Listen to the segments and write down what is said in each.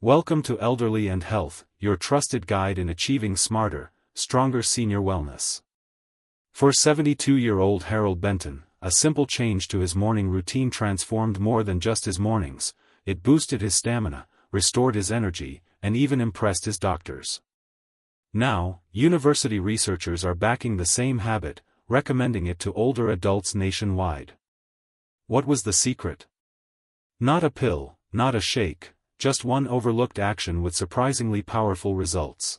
Welcome to Elderly and Health, your trusted guide in achieving smarter, stronger senior wellness. For 72-year-old Harold Benton, a simple change to his morning routine transformed more than just his mornings. It boosted his stamina, restored his energy, and even impressed his doctors. Now, university researchers are backing the same habit, recommending it to older adults nationwide. What was the secret? Not a pill, not a shake, just one overlooked action with surprisingly powerful results.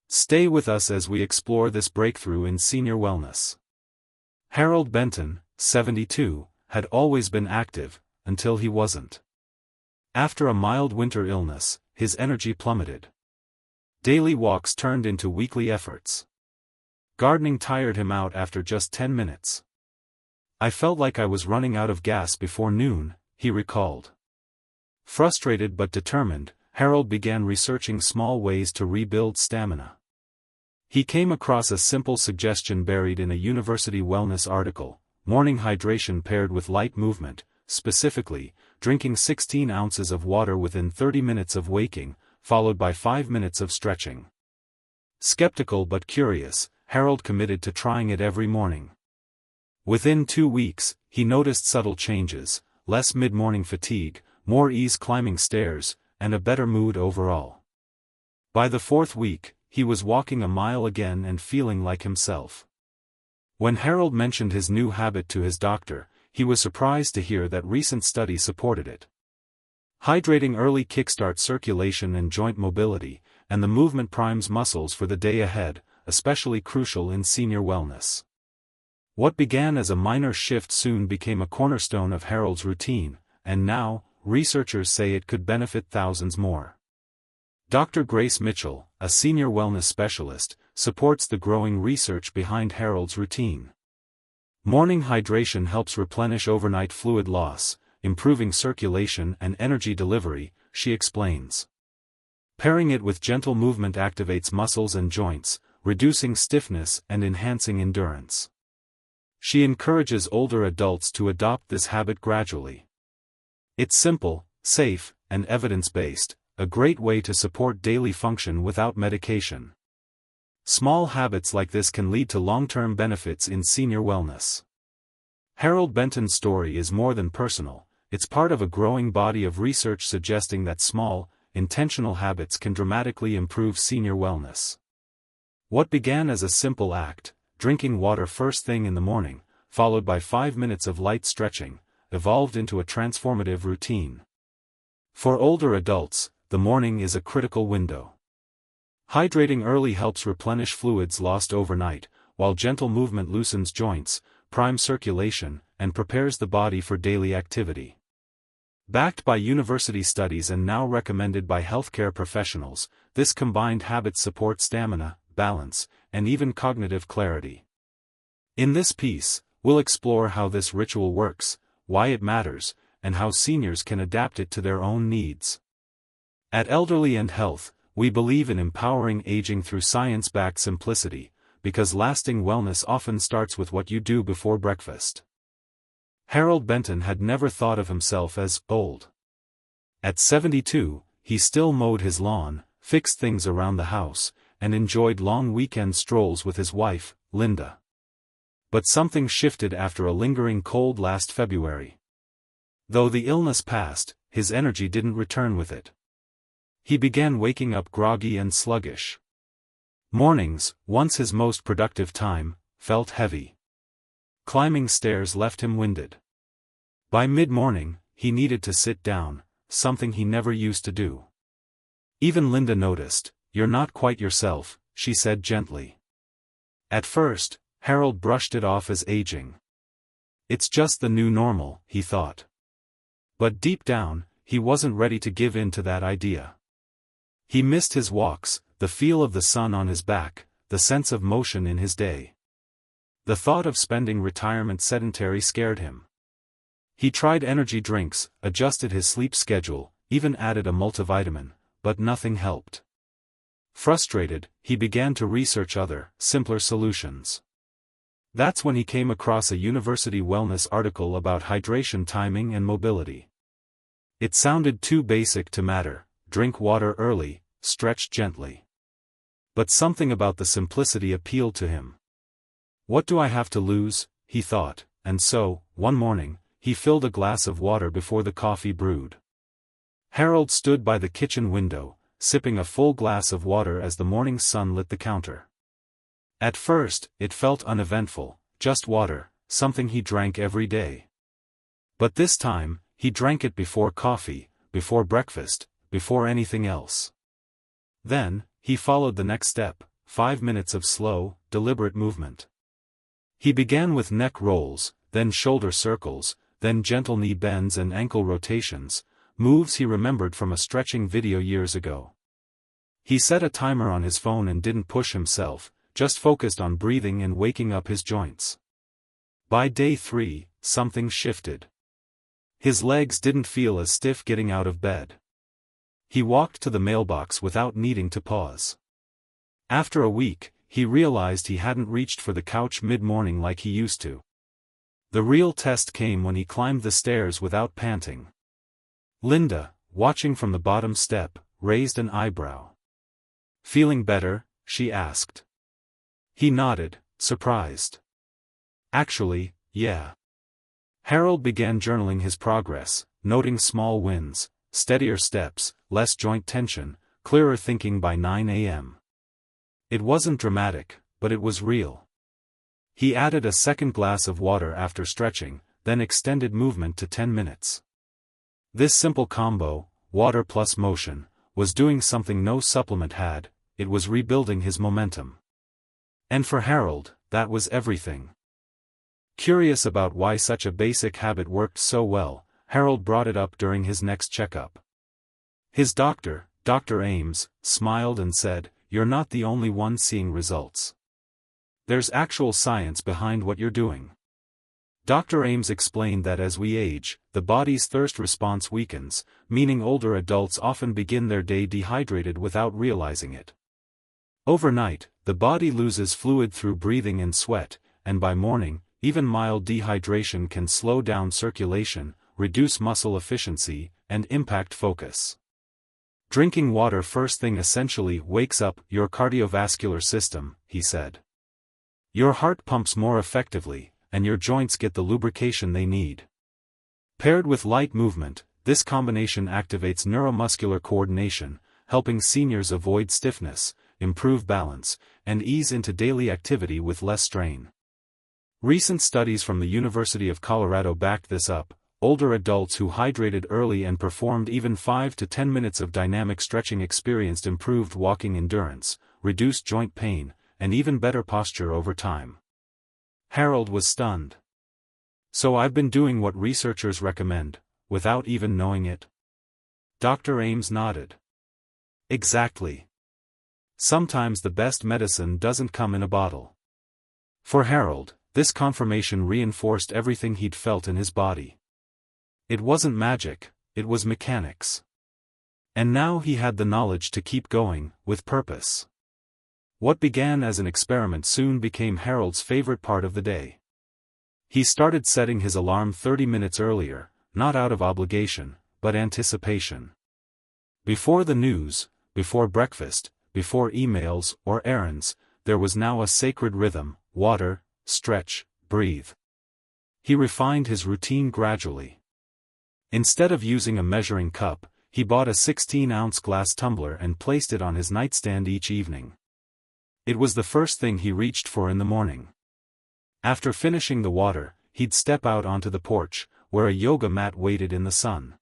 Stay with us as we explore this breakthrough in senior wellness. Harold Benton, 72, had always been active, until he wasn't. After a mild winter illness, his energy plummeted. Daily walks turned into weekly efforts. Gardening tired him out after just 10 minutes. I felt like I was running out of gas before noon, he recalled. Frustrated but determined, Harold began researching small ways to rebuild stamina. He came across a simple suggestion buried in a university wellness article: morning hydration paired with light movement, specifically, drinking 16 ounces of water within 30 minutes of waking, followed by 5 minutes of stretching. Skeptical but curious, Harold committed to trying it every morning. Within 2 weeks, he noticed subtle changes: less mid-morning fatigue, more ease climbing stairs, and a better mood overall. By the 4th week, he was walking a mile again and feeling like himself. When Harold mentioned his new habit to his doctor, he was surprised to hear that recent studies supported it. Hydrating early kickstarts circulation and joint mobility, and the movement primes muscles for the day ahead, especially crucial in senior wellness. What began as a minor shift soon became a cornerstone of Harold's routine, and now, researchers say it could benefit thousands more. Dr. Grace Mitchell, a senior wellness specialist, supports the growing research behind Harold's routine. Morning hydration helps replenish overnight fluid loss, improving circulation and energy delivery, she explains. Pairing it with gentle movement activates muscles and joints, reducing stiffness and enhancing endurance. She encourages older adults to adopt this habit gradually. It's simple, safe, and evidence-based, a great way to support daily function without medication. Small habits like this can lead to long-term benefits in senior wellness. Harold Benton's story is more than personal, it's part of a growing body of research suggesting that small, intentional habits can dramatically improve senior wellness. What began as a simple act, drinking water first thing in the morning, followed by 5 minutes of light stretching, evolved into a transformative routine. For older adults, the morning is a critical window. Hydrating early helps replenish fluids lost overnight, while gentle movement loosens joints, primes circulation, and prepares the body for daily activity. Backed by university studies and now recommended by healthcare professionals, this combined habit supports stamina, balance, and even cognitive clarity. In this piece, we'll explore how this ritual works, why it matters, and how seniors can adapt it to their own needs. At Elderly and Health, we believe in empowering aging through science-backed simplicity, because lasting wellness often starts with what you do before breakfast. Harold Benton had never thought of himself as old. At 72, he still mowed his lawn, fixed things around the house, and enjoyed long weekend strolls with his wife, Linda. But something shifted after a lingering cold last February. Though the illness passed, his energy didn't return with it. He began waking up groggy and sluggish. Mornings, once his most productive time, felt heavy. Climbing stairs left him winded. By mid-morning, he needed to sit down, something he never used to do. Even Linda noticed. "You're not quite yourself," she said gently. At first, Harold brushed it off as aging. It's just the new normal, he thought. But deep down, he wasn't ready to give in to that idea. He missed his walks, the feel of the sun on his back, the sense of motion in his day. The thought of spending retirement sedentary scared him. He tried energy drinks, adjusted his sleep schedule, even added a multivitamin, but nothing helped. Frustrated, he began to research other, simpler solutions. That's when he came across a university wellness article about hydration timing and mobility. It sounded too basic to matter, drink water early, stretch gently. But something about the simplicity appealed to him. What do I have to lose, he thought, and so, one morning, he filled a glass of water before the coffee brewed. Harold stood by the kitchen window, sipping a full glass of water as the morning sun lit the counter. At first, it felt uneventful, just water, something he drank every day. But this time, he drank it before coffee, before breakfast, before anything else. Then, he followed the next step, 5 minutes of slow, deliberate movement. He began with neck rolls, then shoulder circles, then gentle knee bends and ankle rotations, moves he remembered from a stretching video years ago. He set a timer on his phone and didn't push himself, just focused on breathing and waking up his joints. By day 3, something shifted. His legs didn't feel as stiff getting out of bed. He walked to the mailbox without needing to pause. After a week, he realized he hadn't reached for the couch mid-morning like he used to. The real test came when he climbed the stairs without panting. Linda, watching from the bottom step, raised an eyebrow. "Feeling better?" she asked. He nodded, surprised. "Actually, yeah." Harold began journaling his progress, noting small wins, steadier steps, less joint tension, clearer thinking by 9 a.m. It wasn't dramatic, but it was real. He added a second glass of water after stretching, then extended movement to 10 minutes. This simple combo, water plus motion, was doing something no supplement had. It was rebuilding his momentum. And for Harold, that was everything. Curious about why such a basic habit worked so well, Harold brought it up during his next checkup. His doctor, Dr. Ames, smiled and said, "You're not the only one seeing results. There's actual science behind what you're doing." Dr. Ames explained that as we age, the body's thirst response weakens, meaning older adults often begin their day dehydrated without realizing it. Overnight, the body loses fluid through breathing and sweat, and by morning, even mild dehydration can slow down circulation, reduce muscle efficiency, and impact focus. Drinking water first thing essentially wakes up your cardiovascular system, he said. Your heart pumps more effectively, and your joints get the lubrication they need. Paired with light movement, this combination activates neuromuscular coordination, helping seniors avoid stiffness, improve balance, and ease into daily activity with less strain. Recent studies from the University of Colorado backed this up. Older adults who hydrated early and performed even 5 to 10 minutes of dynamic stretching experienced improved walking endurance, reduced joint pain, and even better posture over time. Harold was stunned. "So I've been doing what researchers recommend, without even knowing it?" Dr. Ames nodded. "Exactly. Sometimes the best medicine doesn't come in a bottle." For Harold, this confirmation reinforced everything he'd felt in his body. It wasn't magic, it was mechanics. And now he had the knowledge to keep going, with purpose. What began as an experiment soon became Harold's favorite part of the day. He started setting his alarm 30 minutes earlier, not out of obligation, but anticipation. Before the news, before breakfast, before emails or errands, there was now a sacred rhythm: water, stretch, breathe. He refined his routine gradually. Instead of using a measuring cup, he bought a 16-ounce glass tumbler and placed it on his nightstand each evening. It was the first thing he reached for in the morning. After finishing the water, he'd step out onto the porch, where a yoga mat waited in the sun.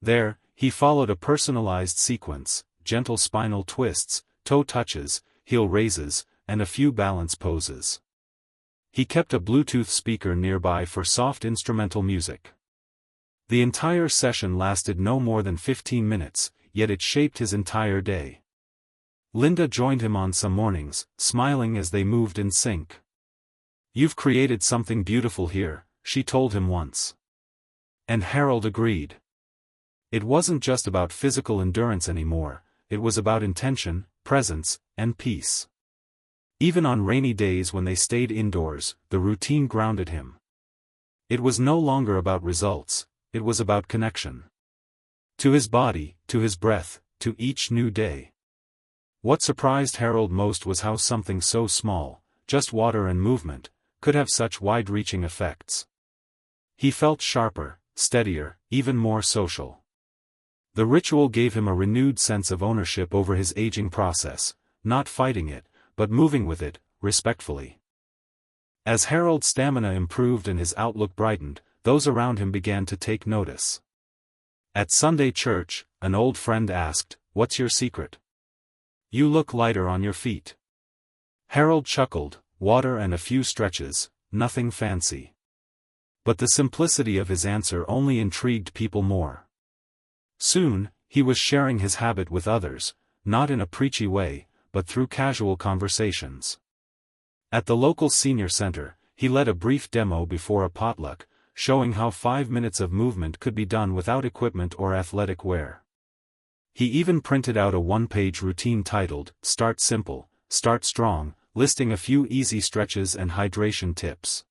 There, he followed a personalized sequence: gentle spinal twists, toe touches, heel raises, and a few balance poses. He kept a Bluetooth speaker nearby for soft instrumental music. The entire session lasted no more than 15 minutes, yet it shaped his entire day. Linda joined him on some mornings, smiling as they moved in sync. "You've created something beautiful here," she told him once. And Harold agreed. It wasn't just about physical endurance anymore, it was about intention, presence, and peace. Even on rainy days when they stayed indoors, the routine grounded him. It was no longer about results, it was about connection. To his body, to his breath, to each new day. What surprised Harold most was how something so small, just water and movement, could have such wide-reaching effects. He felt sharper, steadier, even more social. The ritual gave him a renewed sense of ownership over his aging process, not fighting it, but moving with it, respectfully. As Harold's stamina improved and his outlook brightened, those around him began to take notice. At Sunday church, an old friend asked, "What's your secret? You look lighter on your feet." Harold chuckled, "Water and a few stretches, nothing fancy." But the simplicity of his answer only intrigued people more. Soon, he was sharing his habit with others, not in a preachy way, but through casual conversations. At the local senior center, he led a brief demo before a potluck, showing how 5 minutes of movement could be done without equipment or athletic wear. He even printed out a one-page routine titled, "Start Simple, Start Strong," listing a few easy stretches and hydration tips.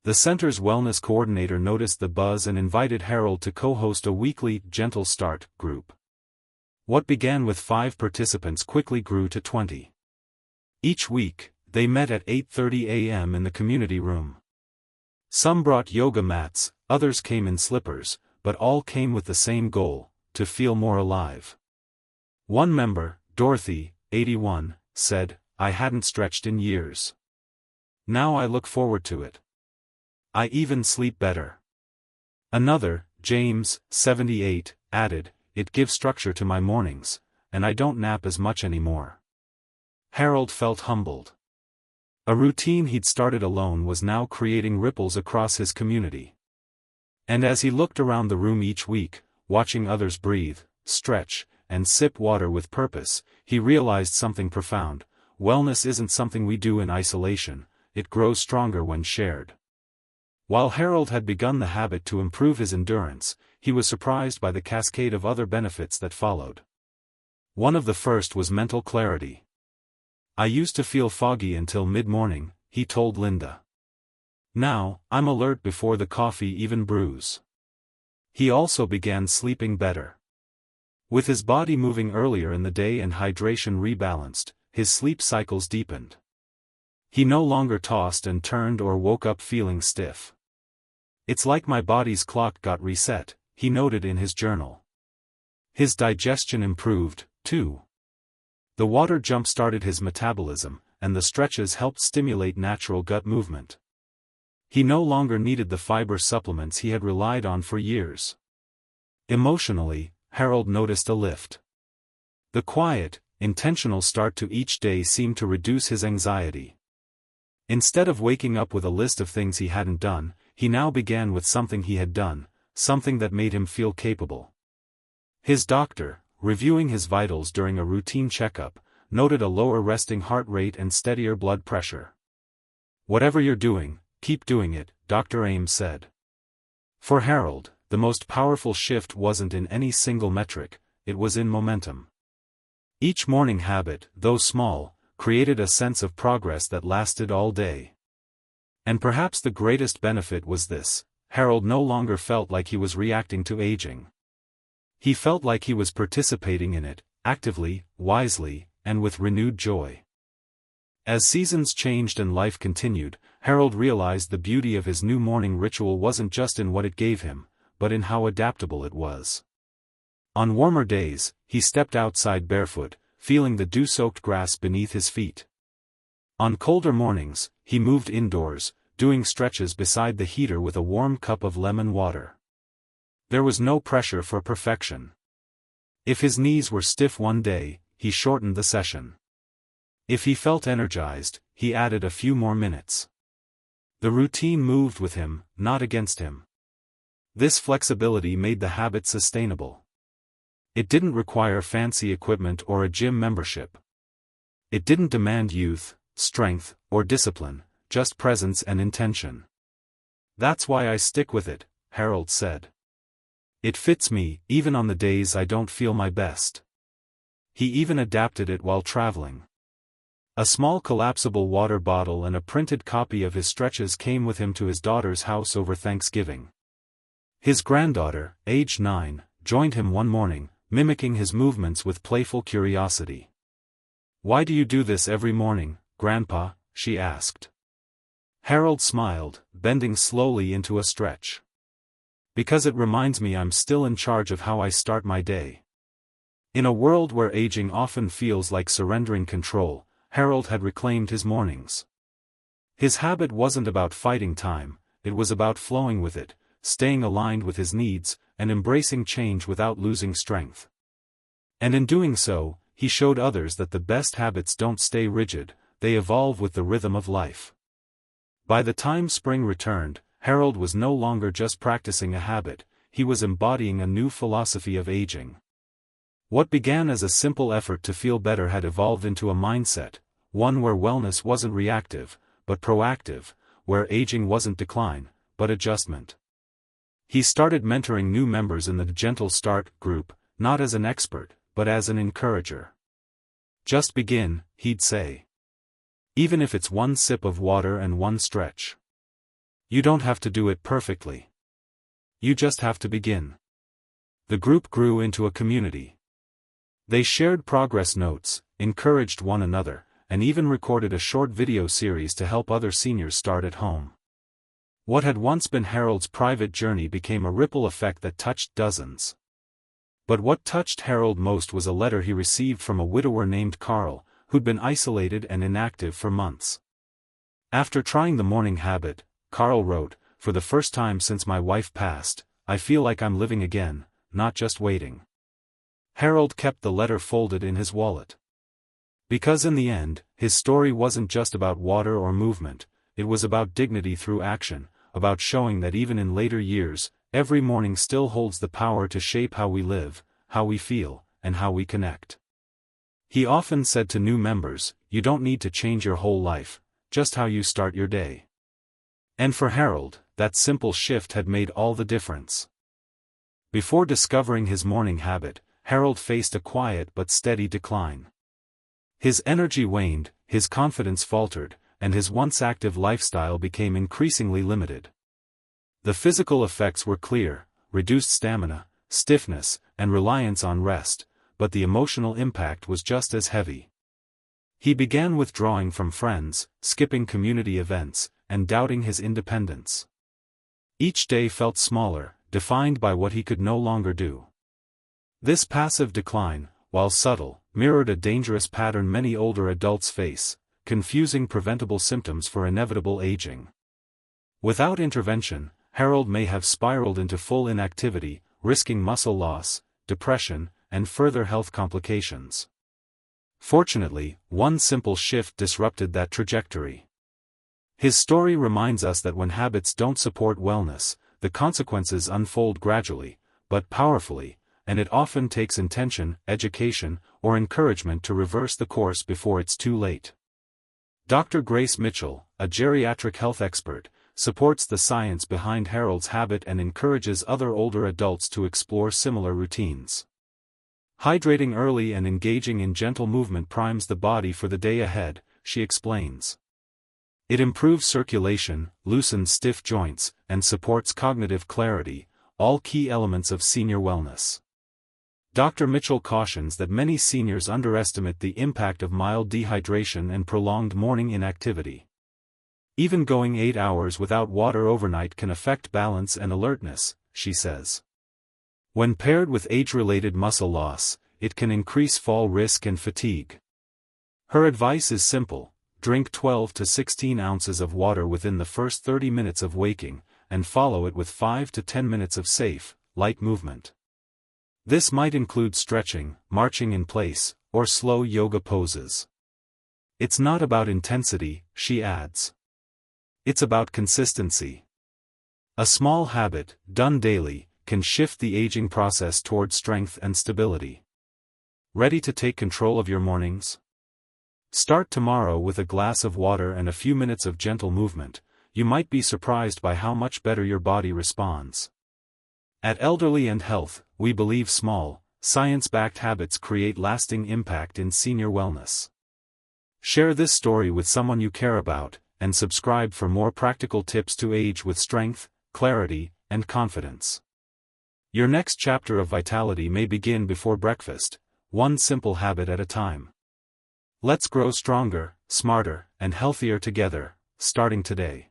The center's wellness coordinator noticed the buzz and invited Harold to co-host a weekly Gentle Start group. What began with 5 participants quickly grew to 20. Each week, they met at 8:30 a.m. in the community room. Some brought yoga mats, others came in slippers, but all came with the same goal: to feel more alive. One member, Dorothy, 81, said, "I hadn't stretched in years. Now I look forward to it. I even sleep better." Another, James, 78, added, "It gives structure to my mornings, and I don't nap as much anymore." Harold felt humbled. A routine he'd started alone was now creating ripples across his community. And as he looked around the room each week, watching others breathe, stretch, and sip water with purpose, he realized something profound: wellness isn't something we do in isolation, it grows stronger when shared. While Harold had begun the habit to improve his endurance, he was surprised by the cascade of other benefits that followed. One of the first was mental clarity. "I used to feel foggy until mid-morning," he told Linda. "Now, I'm alert before the coffee even brews." He also began sleeping better. With his body moving earlier in the day and hydration rebalanced, his sleep cycles deepened. He no longer tossed and turned or woke up feeling stiff. "It's like my body's clock got reset," he noted in his journal. His digestion improved, too. The water jump-started his metabolism, and the stretches helped stimulate natural gut movement. He no longer needed the fiber supplements he had relied on for years. Emotionally, Harold noticed a lift. The quiet, intentional start to each day seemed to reduce his anxiety. Instead of waking up with a list of things he hadn't done, he now began with something he had done, something that made him feel capable. His doctor, reviewing his vitals during a routine checkup, noted a lower resting heart rate and steadier blood pressure. "Whatever you're doing, keep doing it," Dr. Ames said. For Harold, the most powerful shift wasn't in any single metric, it was in momentum. Each morning habit, though small, created a sense of progress that lasted all day. And perhaps the greatest benefit was this: Harold no longer felt like he was reacting to aging. He felt like he was participating in it, actively, wisely, and with renewed joy. As seasons changed and life continued, Harold realized the beauty of his new morning ritual wasn't just in what it gave him, but in how adaptable it was. On warmer days, he stepped outside barefoot, feeling the dew-soaked grass beneath his feet. On colder mornings, he moved indoors, doing stretches beside the heater with a warm cup of lemon water. There was no pressure for perfection. If his knees were stiff one day, he shortened the session. If he felt energized, he added a few more minutes. The routine moved with him, not against him. This flexibility made the habit sustainable. It didn't require fancy equipment or a gym membership. It didn't demand youth, strength, or discipline, just presence and intention. "That's why I stick with it," Harold said. "It fits me, even on the days I don't feel my best." He even adapted it while traveling. A small collapsible water bottle and a printed copy of his stretches came with him to his daughter's house over Thanksgiving. His granddaughter, aged 9, joined him one morning, mimicking his movements with playful curiosity. "Why do you do this every morning, Grandpa?" she asked. Harold smiled, bending slowly into a stretch. "Because it reminds me I'm still in charge of how I start my day." In a world where aging often feels like surrendering control, Harold had reclaimed his mornings. His habit wasn't about fighting time, it was about flowing with it, staying aligned with his needs, and embracing change without losing strength. And in doing so, he showed others that the best habits don't stay rigid, they evolve with the rhythm of life. By the time spring returned, Harold was no longer just practicing a habit, he was embodying a new philosophy of aging. What began as a simple effort to feel better had evolved into a mindset, one where wellness wasn't reactive, but proactive, where aging wasn't decline, but adjustment. He started mentoring new members in the Gentle Start group, not as an expert, but as an encourager. "Just begin," he'd say. "Even if it's one sip of water and one stretch. You don't have to do it perfectly. You just have to begin." The group grew into a community. They shared progress notes, encouraged one another, and even recorded a short video series to help other seniors start at home. What had once been Harold's private journey became a ripple effect that touched dozens. But what touched Harold most was a letter he received from a widower named Carl, who'd been isolated and inactive for months. After trying the morning habit, Carl wrote, "For the first time since my wife passed, I feel like I'm living again, not just waiting." Harold kept the letter folded in his wallet. Because in the end, his story wasn't just about water or movement, it was about dignity through action, about showing that even in later years, every morning still holds the power to shape how we live, how we feel, and how we connect. He often said to new members, "You don't need to change your whole life, just how you start your day." And for Harold, that simple shift had made all the difference. Before discovering his morning habit, Harold faced a quiet but steady decline. His energy waned, his confidence faltered, and his once active lifestyle became increasingly limited. The physical effects were clear: reduced stamina, stiffness, and reliance on rest, but the emotional impact was just as heavy. He began withdrawing from friends, skipping community events, and doubting his independence. Each day felt smaller, defined by what he could no longer do. This passive decline, while subtle, mirrored a dangerous pattern many older adults face: confusing preventable symptoms for inevitable aging. Without intervention, Harold may have spiraled into full inactivity, risking muscle loss, depression, and further health complications. Fortunately, one simple shift disrupted that trajectory. His story reminds us that when habits don't support wellness, the consequences unfold gradually, but powerfully, and it often takes intention, education, or encouragement to reverse the course before it's too late. Dr. Grace Mitchell, a geriatric health expert, supports the science behind Harold's habit and encourages other older adults to explore similar routines. Hydrating early and engaging in gentle movement primes the body for the day ahead, she explains. It improves circulation, loosens stiff joints, and supports cognitive clarity, all key elements of senior wellness. Dr. Mitchell cautions that many seniors underestimate the impact of mild dehydration and prolonged morning inactivity. Even going 8 hours without water overnight can affect balance and alertness, she says. When paired with age-related muscle loss, it can increase fall risk and fatigue. Her advice is simple: drink 12 to 16 ounces of water within the first 30 minutes of waking, and follow it with 5 to 10 minutes of safe, light movement. This might include stretching, marching in place, or slow yoga poses. It's not about intensity, she adds. It's about consistency. A small habit, done daily, can shift the aging process toward strength and stability. Ready to take control of your mornings? Start tomorrow with a glass of water and a few minutes of gentle movement. You might be surprised by how much better your body responds. At Elderly and Health, we believe small, science-backed habits create lasting impact in senior wellness. Share this story with someone you care about, and subscribe for more practical tips to age with strength, clarity, and confidence. Your next chapter of vitality may begin before breakfast, one simple habit at a time. Let's grow stronger, smarter, and healthier together, starting today.